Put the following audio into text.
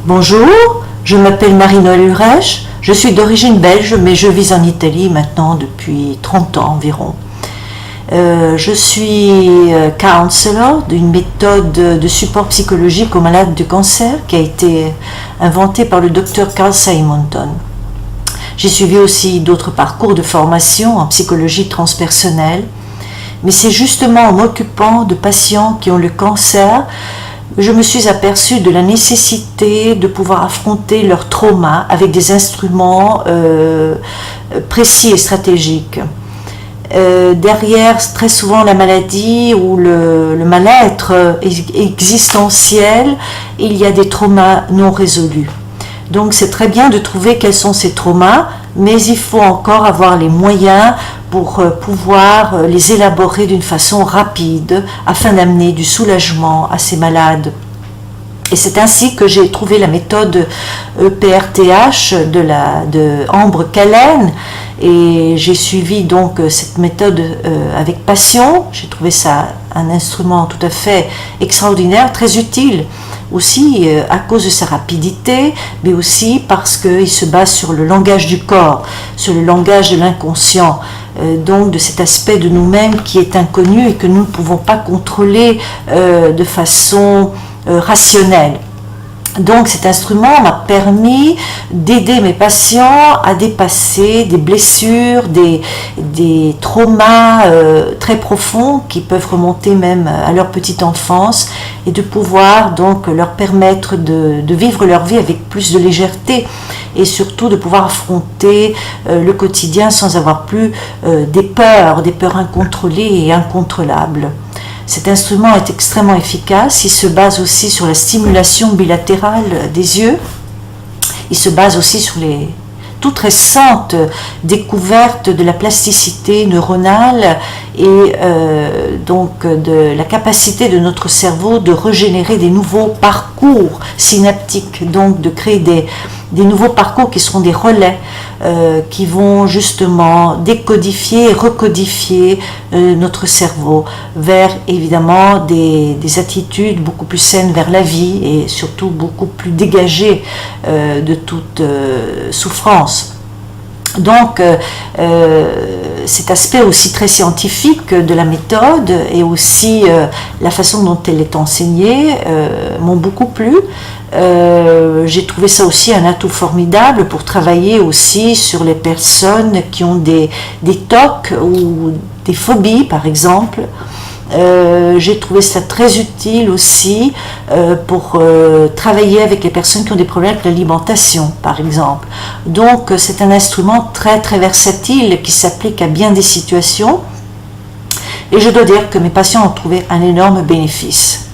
Bonjour, je m'appelle Marie-Noëlle Urèche, je suis d'origine belge mais je vis en Italie maintenant depuis 30 ans environ. Je suis counselor d'une méthode de support psychologique aux malades de cancer qui a été inventée par le docteur Carl Simonton. J'ai suivi aussi d'autres parcours de formation en psychologie transpersonnelle, mais c'est justement en m'occupant de patients qui ont le cancer que je me suis aperçue de la nécessité de pouvoir affronter leur trauma avec des instruments précis et stratégiques. Derrière très souvent la maladie ou le mal-être existentiel, il y a des traumas non résolus. Donc c'est très bien de trouver quels sont ces traumas, mais il faut encore avoir les moyens pour pouvoir les élaborer d'une façon rapide afin d'amener du soulagement à ces malades. Et c'est ainsi que j'ai trouvé la méthode EPRTH de Ambre Callen, et j'ai suivi donc cette méthode avec passion. J'ai trouvé ça un instrument tout à fait extraordinaire, très utile aussi à cause de sa rapidité, mais aussi parce qu'il se base sur le langage du corps, sur le langage de l'inconscient, donc de cet aspect de nous-mêmes qui est inconnu et que nous ne pouvons pas contrôler de façon rationnelle. Donc cet instrument m'a permis d'aider mes patients à dépasser des blessures, des traumas très profonds qui peuvent remonter même à leur petite enfance, et de pouvoir donc leur permettre de vivre leur vie avec plus de légèreté et surtout de pouvoir affronter le quotidien sans avoir plus des peurs incontrôlées et incontrôlables. Cet instrument est extrêmement efficace, il se base aussi sur la stimulation bilatérale des yeux, il se base aussi sur les toutes récentes découvertes de la plasticité neuronale et donc de la capacité de notre cerveau de régénérer des nouveaux parcours synaptiques, donc de créer des nouveaux parcours qui seront des relais qui vont justement décodifier et recodifier notre cerveau vers évidemment des attitudes beaucoup plus saines vers la vie et surtout beaucoup plus dégagées de toute souffrance. Donc cet aspect aussi très scientifique de la méthode et aussi la façon dont elle est enseignée m'ont beaucoup plu. J'ai trouvé ça aussi un atout formidable pour travailler aussi sur les personnes qui ont des TOC ou des phobies par exemple. J'ai trouvé ça très utile aussi pour travailler avec les personnes qui ont des problèmes avec l'alimentation par exemple. Donc c'est un instrument très très versatile qui s'applique à bien des situations, et je dois dire que mes patients ont trouvé un énorme bénéfice.